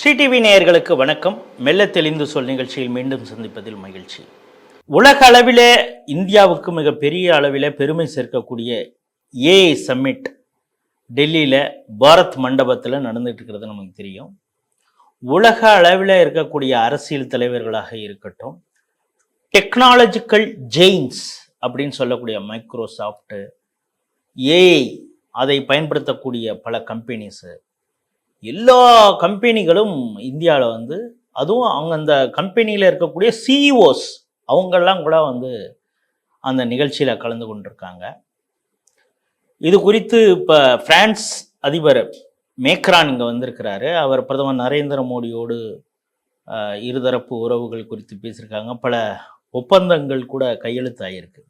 Sri TV நேயர்களுக்கு வணக்கம். மெல்ல தெளிந்து சொல் நிகழ்ச்சியில் மீண்டும் சந்திப்பதில் மகிழ்ச்சி. உலக அளவிலே இந்தியாவுக்கு மிகப்பெரிய அளவில் பெருமை சேர்க்கக்கூடிய ஏஐ சம்மிட் டெல்லியில் பாரத் மண்டபத்தில் நடந்துட்டு இருக்கிறது நமக்கு தெரியும். உலக அளவில் இருக்கக்கூடிய அரசியல் தலைவர்களாக இருக்கட்டும், டெக்னாலஜிக்கல் ஜெயின்ஸ் அப்படின்னு சொல்லக்கூடிய மைக்ரோசாஃப்ட், ஏஐ அதை பயன்படுத்தக்கூடிய பல கம்பெனிஸு, எல்லா கம்பெனிகளும் இந்தியாவில் அதுவும் அவங்க அந்த கம்பெனியில் இருக்கக்கூடிய சிஇஓஸ் அவங்கெல்லாம் கூட அந்த நிகழ்ச்சியில் கலந்து கொண்டிருக்காங்க. இது குறித்து இப்போ பிரான்ஸ் அதிபர் மேக்ரான் இங்கே வந்திருக்கிறாரு. அவர் பிரதமர் நரேந்திர மோடியோடு இருதரப்பு உறவுகள் குறித்து பேசியிருக்காங்க. பல ஒப்பந்தங்கள் கூட கையெழுத்தாயிருக்கு.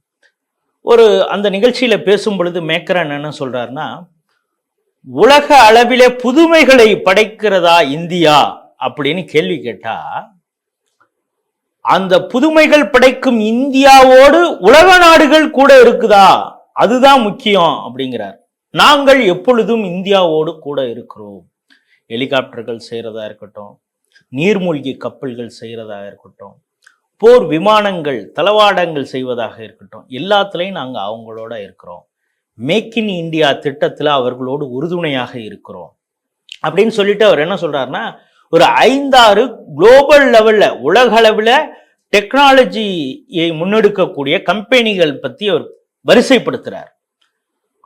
அந்த நிகழ்ச்சியில் பேசும் பொழுது மேக்ரான் என்ன சொல்கிறாருன்னா, உலக அளவிலே புதுமைகளை படைக்கிறதா இந்தியா அப்படின்னு கேள்வி கேட்டா, அந்த புதுமைகள் படைக்கும் இந்தியாவோடு உலக நாடுகள் கூட இருக்குதா, அதுதான் முக்கியம் அப்படிங்கிறார். நாங்கள் எப்பொழுதும் இந்தியாவோடு கூட இருக்கிறோம். ஹெலிகாப்டர்கள் செய்யறதா இருக்கட்டும், நீர்மூழ்கி கப்பல்கள் செய்யறதா இருக்கட்டும், போர் விமானங்கள் தளவாடங்கள் செய்வதாக இருக்கட்டும், எல்லாத்துலேயும் நாங்கள் அவங்களோட இருக்கிறோம். மேக் இன் இந்தியா திட்டத்தில் அவர்களோடு உறுதுணையாக இருக்கிறோம் அப்படின்னு சொல்லிட்டு அவர் என்ன சொல்றாருன்னா, ஒரு 5-6 குளோபல் லெவலில் உலக அளவில் டெக்னாலஜியை முன்னெடுக்கக்கூடிய கம்பெனிகள் பற்றி அவர் வரிசைப்படுத்துறார்.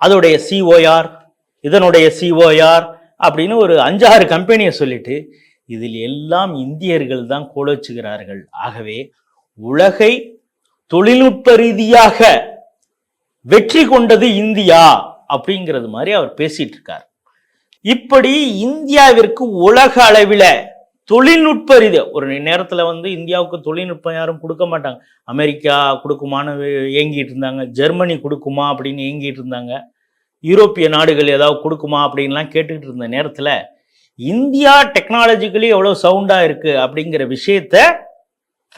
அதோடைய சிஓஆர், இதனுடைய சிஓஆர் அப்படின்னு ஒரு 5-6 கம்பெனியை சொல்லிட்டு, இதில் எல்லாம் இந்தியர்கள் தான் கோலோச்சுகிறார்கள். ஆகவே உலகை தொழில்நுட்ப ரீதியாக வெற்றி கொண்டது இந்தியா அப்படிங்கிறது மாதிரி அவர் பேசிட்டு இருக்கார். இப்படி இந்தியாவிற்கு உலக அளவில் தொழில்நுட்ப ரீதி ஒரு நேரத்தில் இந்தியாவுக்கு தொழில்நுட்பம் யாரும் கொடுக்க மாட்டாங்க. அமெரிக்கா கொடுக்குமான்னு ஏங்கிட்டு இருந்தாங்க, ஜெர்மனி கொடுக்குமா அப்படின்னு ஏங்கிட்டு இருந்தாங்க, யூரோப்பிய நாடுகள் ஏதாவது கொடுக்குமா அப்படின்லாம் கேட்டுக்கிட்டு இருந்த நேரத்தில் இந்தியா டெக்னாலஜிக்கலி எவ்வளோ சவுண்டாக இருக்குது அப்படிங்கிற விஷயத்த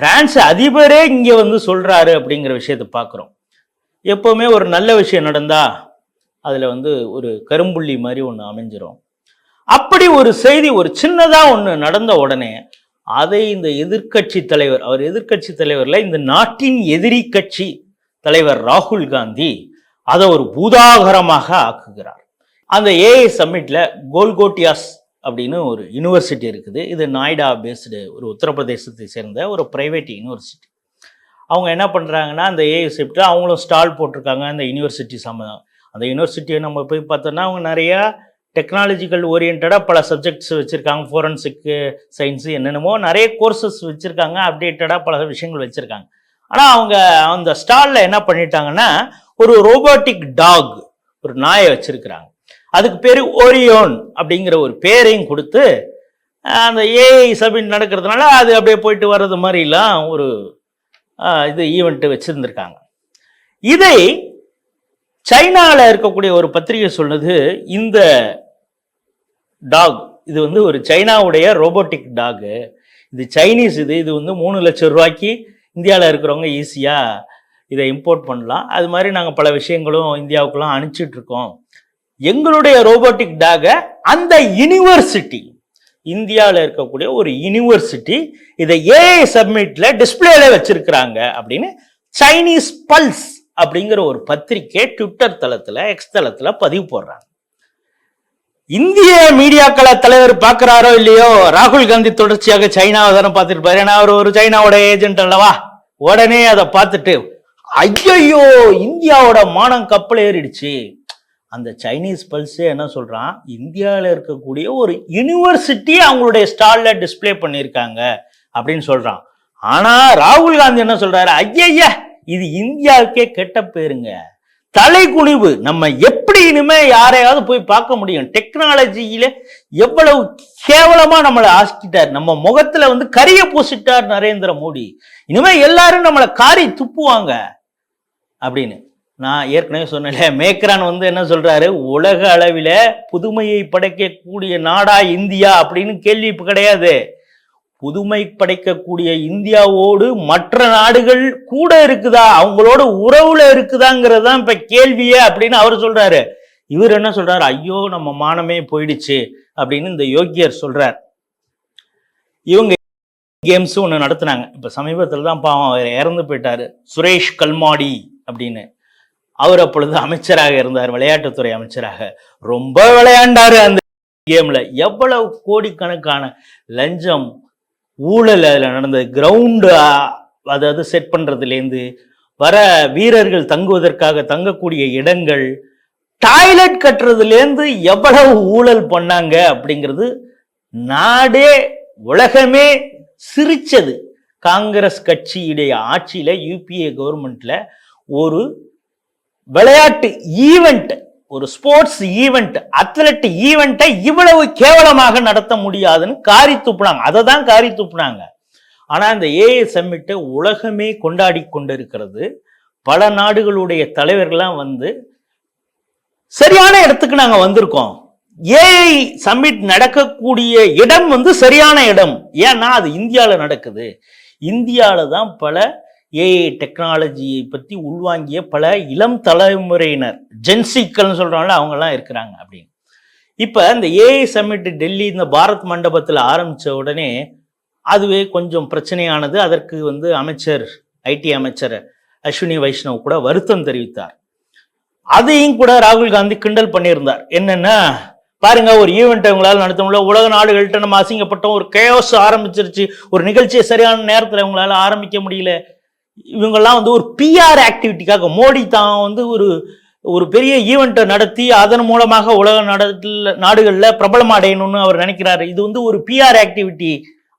பிரான்ஸ் அதிபரே இங்கே சொல்கிறாரு அப்படிங்கிற விஷயத்தை பார்க்குறோம். எப்போவுமே ஒரு நல்ல விஷயம் நடந்தால் அதில் ஒரு கரும்புள்ளி மாதிரி ஒன்று அமைஞ்சிரும். அப்படி ஒரு செய்தி ஒரு சின்னதாக ஒன்று நடந்த உடனே அதை இந்த எதிர்கட்சி தலைவர், அவர் எதிர்கட்சி தலைவரில் இந்த நாட்டின் எதிரி கட்சி தலைவர் ராகுல் காந்தி அதை ஒரு பூதாகரமாக ஆக்குகிறார். அந்த ஏஐ சம்மிட்டில் கோல்கோட்டியாஸ் அப்படின்னு ஒரு யூனிவர்சிட்டி இருக்குது. இது நாய்டா பேஸ்டு ஒரு உத்தரப்பிரதேசத்தை சேர்ந்த ஒரு பிரைவேட் யூனிவர்சிட்டி. அவங்க என்ன பண்ணுறாங்கன்னா, அந்த ஏஐ சப்ஜெக்ட் அவங்களும் ஸ்டால் போட்டிருக்காங்க அந்த யூனிவர்சிட்டி சம்மந்தம். அந்த யூனிவர்சிட்டியை நம்ம போய் பார்த்தோன்னா அவங்க நிறையா டெக்னாலஜிக்கல் ஓரியன்டாக பல சப்ஜெக்ட்ஸ் வச்சுருக்காங்க. ஃபோரன்சிக்கு சயின்ஸு என்னென்னமோ நிறைய கோர்சஸ் வச்சுருக்காங்க, அப்டேட்டடாக பல விஷயங்கள் வச்சுருக்காங்க. ஆனால் அவங்க அந்த ஸ்டாலில் என்ன பண்ணிட்டாங்கன்னா, ஒரு ரோபோட்டிக் டாக், ஒரு நாயை வச்சுருக்கிறாங்க. அதுக்கு பேர் ஓரியோன் அப்படிங்கிற ஒரு பேரையும் கொடுத்து அந்த ஏஐ சப்மிட் நடக்கிறதுனால அது அப்படியே போயிட்டு வர்றது மாதிரிலாம் ஒரு இது ஈவெண்ட்டு வச்சுருந்துருக்காங்க. இதை சைனாவில் இருக்கக்கூடிய ஒரு பத்திரிகை சொன்னது, இந்த டாக் இது ஒரு சைனாவுடைய ரோபோட்டிக் டாகு, இது சைனீஸ், இது 3 லட்சம் ரூபாய்க்கு இந்தியாவில் இருக்கிறவங்க ஈஸியாக இதை இம்போர்ட் பண்ணலாம். அது மாதிரி நாங்கள் பல விஷயங்களும் இந்தியாவுக்குலாம் அனுப்பிச்சிட்ருக்கோம். எங்களுடைய ரோபோட்டிக் டாகை அந்த யூனிவர்சிட்டி, இந்தியாவில் இருக்கக்கூடிய ஒரு யூனிவர்சிட்டி இதை ஏஐ சப்மிட்ல டிஸ்பிளேல வச்சிருக்கிறாங்க அப்படின்னு சைனீஸ் பல்ஸ் அப்படிங்கிற ஒரு பத்திரிகை ட்விட்டர் தளத்தில், எக்ஸ் தளத்தில் பதிவு போடுறாங்க. இந்திய மீடியாக்களை தலைவர் பார்க்கிறாரோ இல்லையோ, ராகுல் காந்தி தொடர்ச்சியாக சைனாவை தானே பார்த்துட்டு, ஏன்னா அவர் ஒரு சைனாவோட ஏஜென்ட் அல்லவா. உடனே அதை பார்த்துட்டு ஐயோ இந்தியாவோட மானம் கப்பல் ஏறிடுச்சு. அந்த சைனீஸ் பல்ஸே என்ன சொல்றான், இந்தியாவில் இருக்கக்கூடிய ஒரு யூனிவர்சிட்டி அவங்களுடைய ஸ்டால்ல டிஸ்பிளே பண்ணியிருக்காங்க அப்படின்னு சொல்றான். ஆனா ராகுல் காந்தி என்ன சொல்றாரு, ஐயா இது இந்தியாவுக்கே கெட்ட பேருங்க, தலை குனிவு. நம்ம எப்படி இனிமே யாரையாவது போய் பார்க்க முடியும்? டெக்னாலஜியில எவ்வளவு கேவலமா நம்மளை ஆக்கிட்டார், நம்ம முகத்துல கரிய பூசிட்டார் நரேந்திர மோடி. இனிமே எல்லாரும் நம்மளை காரி துப்புவாங்க அப்படின்னு. நான் ஏற்கனவே சொன்னேன், மேக்ரான் என்ன சொல்றாரு, உலக அளவில் புதுமையை படைக்கக்கூடிய நாடா இந்தியா அப்படின்னு கேள்வி கிடையாது. புதுமை படைக்கக்கூடிய இந்தியாவோடு மற்ற நாடுகள் கூட இருக்குதா, அவங்களோட உறவுல இருக்குதாங்கிறது தான் இப்ப கேள்வியே அப்படின்னு அவர் சொல்றாரு. இவர் என்ன சொல்றாரு, ஐயோ நம்ம மானமே போயிடுச்சு அப்படின்னு இந்த யோகியர் சொல்றார். இவங்க கேம்ஸும் ஒன்று நடத்துனாங்க. இப்போ சமீபத்தில் தான் பாவம் அவர் இறந்து போயிட்டாரு, சுரேஷ் கல்மாடி அப்படின்னு. அவர் அப்பொழுது அமைச்சராக இருந்தார், விளையாட்டுத்துறை அமைச்சராக. ரொம்ப விளையாண்டாரு அந்த கேம்ல. எவ்வளவு கோடிக்கணக்கான லஞ்சம் ஊழல் அதில் நடந்தது. கிரவுண்டு அதாவது செட் பண்றதுலேருந்து வர வீரர்கள் தங்குவதற்காக தங்கக்கூடிய இடங்கள், டாய்லெட் கட்டுறதுலேருந்து எவ்வளவு ஊழல் பண்ணாங்க அப்படிங்கிறது நாடே உலகமே சிரிச்சது. காங்கிரஸ் கட்சியுடைய ஆட்சியில யூபிஏ கவர்மெண்ட்ல ஒரு விளையாட்டு ஈவெண்ட், ஒரு ஸ்போர்ட்ஸ் ஈவெண்ட், அத்லெட் ஈவெண்ட்டை இவ்வளவு கேவலமாக நடத்த முடியாதுன்னு காரி துப்புனாங்க. அதை தான் காரி துப்புனாங்க. ஆனா இந்த ஏஐ சம்மிட்டை உலகமே கொண்டாடி கொண்டிருக்கிறது. பல நாடுகளுடைய தலைவர்கள்லாம் வந்து சரியான இடத்துக்கு நாங்க வந்திருக்கோம். ஏஐ சம்மிட் நடக்கக்கூடிய இடம் வந்து சரியான இடம். ஏன்னா அது இந்தியாவில் நடக்குது. இந்தியாவில் தான் பல ஏஐ டெக்னாலஜியை பற்றி உள்வாங்கிய பல இளம் தலைமுறையினர், ஜென்சிக்கள்னு சொல்றாங்களா, அவங்கெல்லாம் இருக்கிறாங்க அப்படின்னு. இப்போ இந்த ஏஐ சம்மிட் டெல்லி இந்த பாரத் மண்டபத்தில் ஆரம்பித்த உடனே அதுவே கொஞ்சம் பிரச்சனையானது. அதற்கு வந்து ஐடி அமைச்சர் அஸ்வினி வைஷ்ணவ் கூட வருத்தம் தெரிவித்தார். அதையும் கூட ராகுல் காந்தி கிண்டல் பண்ணியிருந்தார். என்னன்னா, பாருங்க, ஒரு ஈவெண்ட் உங்களால் நடத்த முடியல, உலக நாடுகள்கிட்ட நம்ம அசிங்கப்பட்டோம், ஒரு கேஸ் ஆரம்பிச்சிருச்சு, ஒரு நிகழ்ச்சியை சரியான நேரத்தில் உங்களால் ஆரம்பிக்க முடியல. இவங்கெல்லாம் வந்து ஒரு பிஆர் ஆக்டிவிட்டிக்காக, மோடி தான் வந்து ஒரு பெரிய ஈவெண்ட்டை நடத்தி அதன் மூலமாக உலக நாடுகளில் பிரபலம் அடையணும்னு அவர் நினைக்கிறாரு. இது வந்து ஒரு பிஆர் ஆக்டிவிட்டி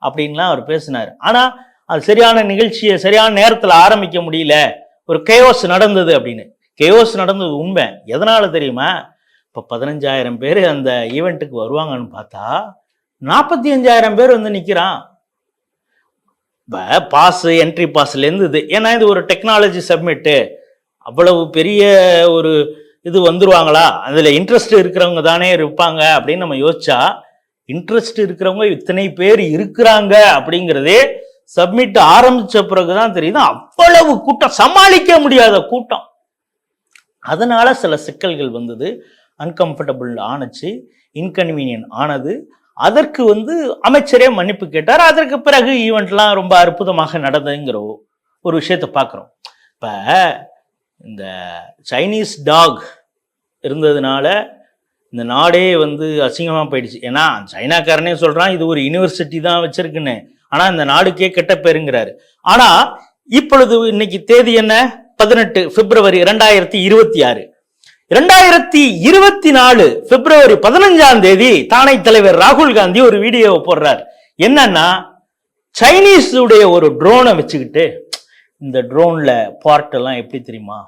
அப்படின்லாம் அவர் பேசினார். ஆனால் அது சரியான நிகழ்ச்சியை சரியான நேரத்தில் ஆரம்பிக்க முடியல, ஒரு கேயோஸ் நடந்தது அப்படின்னு. கேயோஸ் நடந்தது உண்மை. எதனால தெரியுமா? இப்போ 15,000 பேர் அந்த ஈவெண்ட்டுக்கு வருவாங்கன்னு பார்த்தா 45,000 பேர் வந்து நிற்கிறான். இப்போ பாஸு, என்ட்ரி பாஸ்லேருந்து இது. ஏன்னா இது ஒரு டெக்னாலஜி சப்மிட்டு, அவ்வளவு பெரிய ஒரு இது வந்துருவாங்களா, அதில் இன்ட்ரெஸ்ட் இருக்கிறவங்க தானே இருப்பாங்க அப்படின்னு நம்ம யோசிச்சா, இன்ட்ரெஸ்ட் இருக்கிறவங்க இத்தனை பேர் இருக்கிறாங்க அப்படிங்கிறதே சப்மிட் ஆரம்பிச்ச பிறகுதான் தெரியுது. அவ்வளவு கூட்டம், சமாளிக்க முடியாத கூட்டம். அதனால சில சிக்கல்கள் வந்தது, அன்கம்ஃபர்டபுள் ஆனச்சு, இன்கன்வீனியன்ட் ஆனது. அதற்கு வந்து அமைச்சரே மன்னிப்பு கேட்டார். அதற்கு பிறகு ஈவெண்ட்லாம் ரொம்ப அற்புதமாக நடந்ததுங்கிற ஒரு விஷயத்தை பார்க்குறோம். இப்போ இந்த சைனீஸ் டாக் இருந்ததுனால இந்த நாடே வந்து அசிங்கமாக போயிடுச்சு. ஏன்னா சைனாக்காரனே சொல்கிறான் இது ஒரு யூனிவர்சிட்டி தான் வச்சிருக்குன்னு. ஆனால் இந்த நாடுக்கே கெட்ட பேருங்கிறாரு. ஆனால் இப்பொழுது இன்னைக்கு தேதி என்ன? 18 பிப்ரவரி 2026. 2024 பிப்ரவரி 15ஆம் தேதி தானை தலைவர் ராகுல் காந்தி ஒரு வீடியோவை போடுறார். என்னன்னா, சைனீஸ் உடைய ஒரு ட்ரோனை வச்சுக்கிட்டு, இந்த ட்ரோன்ல பார்ட் எல்லாம் எப்படி தெரியுமா,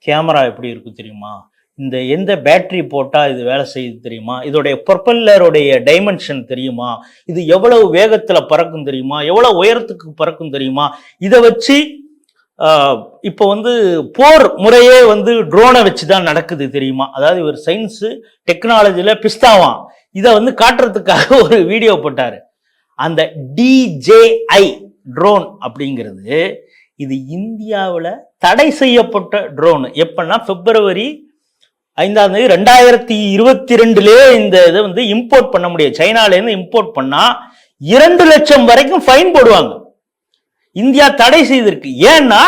கேமரா எப்படி இருக்கு தெரியுமா, இந்த எந்த பேட்டரி போட்டா இது வேலை செய்யுது தெரியுமா, இதோடைய ப்ரொப்பல்லருடைய டைமென்ஷன் தெரியுமா, இது எவ்வளவு வேகத்துல பறக்கும் தெரியுமா, எவ்வளவு உயரத்துக்கு பறக்கும் தெரியுமா, இதை வச்சு இப்போ வந்து போர் முறையே வந்து ட்ரோனை வச்சு தான் நடக்குது தெரியுமா. அதாவது ஒரு சயின்ஸ் டெக்னாலஜியில பிஸ்தாவான். இதை வந்து காட்டுறதுக்காக ஒரு வீடியோ போட்டாரு. அந்த DJI ட்ரோன் அப்படிங்கிறது இது இந்தியாவில் தடை செய்யப்பட்ட ட்ரோன். எப்பன்னா பிப்ரவரி 5ஆம் தேதி 2022 இந்த இதை வந்து இம்போர்ட் பண்ண முடியாது. சைனாலேருந்து இம்போர்ட் பண்ணா 2 லட்சம் வரைக்கும் ஃபைன் போடுவாங்க. இந்தியா தடை செய்திருக்கு. ஏன்னா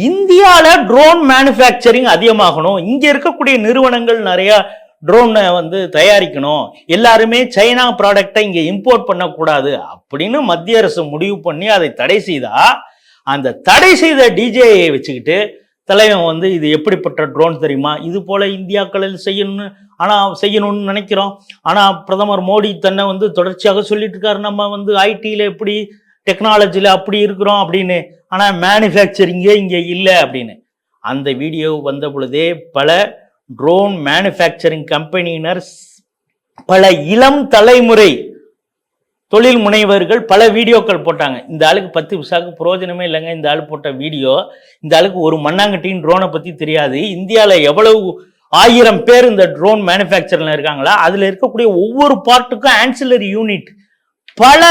இந்தியாவில் ட்ரோன் மேனுஃபேக்சரிங் அதிகமாகணும், இங்க இருக்கக்கூடிய நிறுவனங்கள் நிறைய ட்ரோனை வந்து தயாரிக்கணும், எல்லாருமே சைனா ப்ராடக்டை இங்க இம்போர்ட் பண்ணக்கூடாது அப்படின்னு மத்திய அரசு முடிவு பண்ணி அதை தடை செய்தா, அந்த தடை செய்த DJI வச்சுக்கிட்டு தலைவன் வந்து இது எப்படிப்பட்ட ட்ரோன் தெரியுமா, இது போல இந்தியாக்களில் செய்யணும்னு நினைக்கிறோம். ஆனா பிரதமர் மோடி தன்னை வந்து தொடர்ச்சியாக சொல்லிட்டு இருக்காரு, நம்ம வந்து ஐடியில எப்படி டெக்னாலஜியில் அப்படி இருக்கிறோம் அப்படின்னு, ஆனால் மேனுஃபேக்சரிங்கே இங்கே இல்லை அப்படின்னு. அந்த வீடியோ வந்த பொழுதே பல ட்ரோன் மேனுஃபேக்சரிங் கம்பெனியினர், பல இளம் தலைமுறை தொழில் முனைவர்கள் பல வீடியோக்கள் போட்டாங்க. இந்த ஆளுக்கு 10 பைசாவுக்கு பிரயோஜனமே இல்லைங்க இந்த ஆள் போட்ட வீடியோ. இந்த ஆளுக்கு ஒரு மண்ணாங்கட்டின் ட்ரோனை பற்றி தெரியாது. இந்தியாவில் எவ்வளவு 1000 பேர் இந்த ட்ரோன் மேனுஃபேக்சரில் இருக்காங்களா, அதில் இருக்கக்கூடிய ஒவ்வொரு பார்ட்டுக்கும் ஆன்சிலரி யூனிட் பல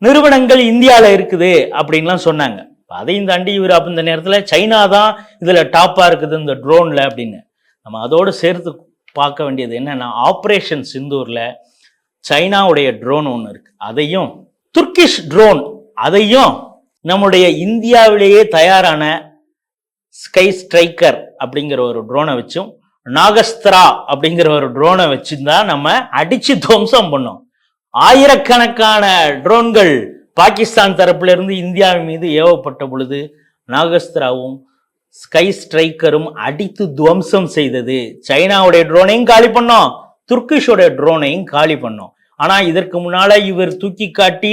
நிறுவனங்கள் இந்தியாவில் இருக்குது அப்படின்லாம் சொன்னாங்க. அதையும் தாண்டி இவர் அப்போ இந்த நேரத்தில் சைனா தான் இதில் டாப்பாக இருக்குது இந்த ட்ரோனில் அப்படின்னு. நம்ம அதோடு சேர்த்து பார்க்க வேண்டியது என்னன்னா, ஆப்ரேஷன் சிந்தூரில் சைனாவுடைய ட்ரோன் ஒன்று இருக்குது, அதையும் துர்க்கிஷ் ட்ரோன், அதையும் நம்முடைய இந்தியாவிலேயே தயாரான ஸ்கை ஸ்ட்ரைக்கர் அப்படிங்கிற ஒரு ட்ரோனை வச்சும் நாகஸ்திரா அப்படிங்கிற ஒரு ட்ரோனை வச்சுதான் நம்ம அடிச்சு துவம்சம் பண்ணோம். ஆயிரக்கணக்கான ட்ரோன்கள் பாகிஸ்தான் தரப்புல இருந்து இந்தியாவின் மீது ஏவப்பட்ட பொழுது நாகஸ்திராவும் ஸ்கை ஸ்ட்ரைக்கரும் அடித்து துவம்சம் செய்தது. சைனாவுடைய ட்ரோனையும் காலி பண்ணோம், துர்க்கிஷோட ட்ரோனையும் காலி பண்ணோம். ஆனா இதற்கு முன்னால இவர் தூக்கி காட்டி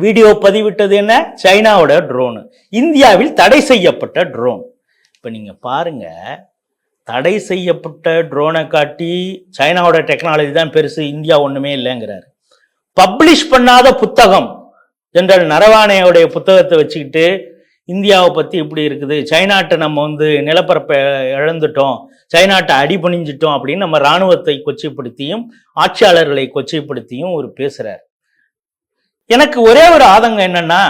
வீடியோ பதிவிட்டது என்ன? சைனாவோட ட்ரோனு, இந்தியாவில் தடை செய்யப்பட்ட ட்ரோன். இப்ப நீங்க பாருங்க, தடை செய்யப்பட்ட ட்ரோனை காட்டி சைனாவோட டெக்னாலஜி தான் பெருசு, இந்தியா ஒண்ணுமே இல்லைங்கிறாரு. பப்ளிஷ் பண்ணாத புத்தகம் ஜெனரல் நரவானேயோடைய புத்தகத்தை வச்சுக்கிட்டு இந்தியாவை பத்தி இப்படி இருக்குது, சைனாட்டை நம்ம நிலப்பரப்பை இழந்துட்டோம், சைனாட்டை அடிபணிஞ்சிட்டோம் அப்படின்னு நம்ம இராணுவத்தை கொச்சைப்படுத்தியும் ஆட்சியாளர்களை கொச்சைப்படுத்தியும் ஒரு பேசுறார். எனக்கு ஒரே ஒரு ஆதங்கம் என்னன்னா,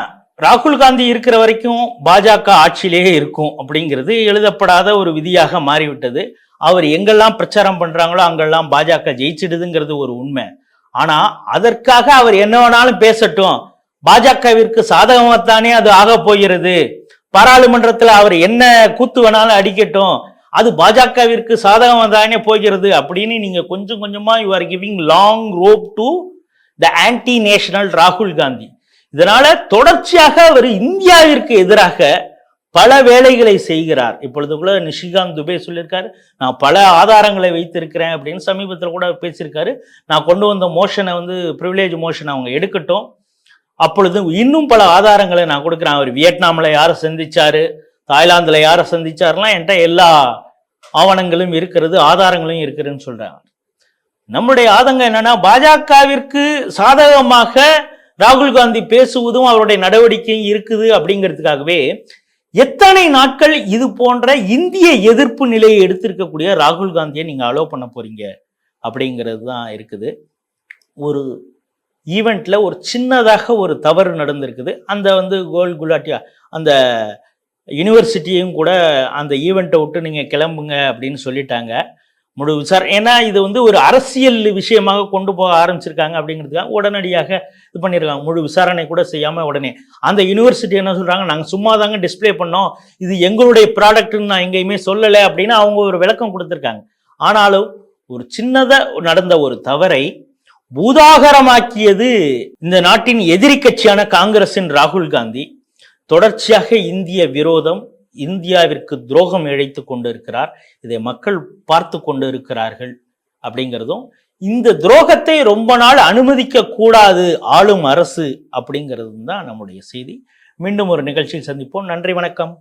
ராகுல் காந்தி இருக்கிற வரைக்கும் பாஜக ஆட்சியிலேயே இருக்கும் அப்படிங்கிறது எழுதப்படாத ஒரு விதியாக மாறிவிட்டது. அவர் எங்கெல்லாம் பிரச்சாரம் பண்றாங்களோ அங்கெல்லாம் பாஜக ஜெயிச்சிடுதுங்கிறது ஒரு உண்மை. ஆனா அதற்காக அவர் என்ன வேணாலும் பேசட்டும், பாஜகவிற்கு சாதகமாகத்தானே அது ஆக போகிறது, பாராளுமன்றத்தில் அவர் என்ன கூத்து வேணாலும் அடிக்கட்டும், அது பாஜகவிற்கு சாதகமாக தானே போகிறது அப்படின்னு நீங்க கொஞ்சம் கொஞ்சமா you are giving long rope to the anti national ராகுல் காந்தி. இதனால தொடர்ச்சியாக அவர் இந்தியாவிற்கு எதிராக பல வேலைகளை செய்கிறார். இப்பொழுது கூட நிஷிகாந்த் துபே சொல்லியிருக்காரு, நான் பல ஆதாரங்களை வைத்திருக்கிறேன் அப்படின்னு சமீபத்தில் கூட பேசியிருக்காரு. நான் கொண்டு வந்த மோஷனை பிரிவிலேஜ் மோஷன் அவங்க எடுக்கட்டும், அப்பொழுது இன்னும் பல ஆதாரங்களை நான் கொடுக்குறேன். அவர் வியட்நாமில் யாரை சந்திச்சாரு, தாய்லாந்துல யாரை சந்திச்சாருலாம் என்கிட்ட எல்லா ஆவணங்களும் இருக்கிறது, ஆதாரங்களும் இருக்கிறதுன்னு சொல்றாங்க. நம்முடைய ஆதங்கம் என்னன்னா, பாஜகவிற்கு சாதகமாக ராகுல் காந்தி பேசுவதும் அவருடைய நடவடிக்கையும் இருக்குது அப்படிங்கிறதுக்காகவே எத்தனை நாட்கள் இது போன்ற இந்திய எதிர்ப்பு நிலையை எடுத்திருக்கக்கூடிய ராகுல் காந்தியை நீங்க அலோவ் பண்ண போறீங்க அப்படிங்கிறது தான் இருக்குது. ஒரு ஈவெண்ட்ல ஒரு சின்னதாக ஒரு தவறு நடந்திருக்குது. அந்த கோல் குலாட்டியா அந்த யூனிவர்சிட்டியும் கூட அந்த ஈவெண்ட்டை விட்டு நீங்க கிளம்புங்க அப்படின்னு சொல்லிட்டாங்க. முழு விசாரணை, ஏன்னா இது ஒரு அரசியல் விஷயமாக கொண்டு போக ஆரம்பிச்சிருக்காங்க அப்படிங்கிறதுக்காக உடனடியாக இது பண்ணியிருக்காங்க. முழு விசாரணை கூட செய்யாம உடனே அந்த யூனிவர்சிட்டி என்ன சொல்றாங்க, நாங்கள் சும்மா தாங்க டிஸ்பிளே பண்ணோம், இது எங்களுடைய ப்ராடக்ட்னு நான் எங்கேயுமே சொல்லலை அப்படின்னு அவங்க ஒரு விளக்கம் கொடுத்துருக்காங்க. ஆனாலும் ஒரு சின்னதா நடந்த ஒரு தவறை பூதாகரமாக்கியது இந்த நாட்டின் எதிரி கட்சியான காங்கிரசின் ராகுல் காந்தி. தொடர்ச்சியாக இந்திய விரோதம், இந்தியாவிற்கு துரோகம் இழைத்து கொண்டு இருக்கிறார். இதை மக்கள் பார்த்து கொண்டு இருக்கிறார்கள் அப்படிங்கிறதும், இந்த துரோகத்தை ரொம்ப நாள் அனுமதிக்க கூடாது ஆளும் அரசு அப்படிங்கிறதும் தான் நம்முடைய செய்தி. மீண்டும் ஒரு நிகழ்ச்சியில் சந்திப்போம். நன்றி, வணக்கம்.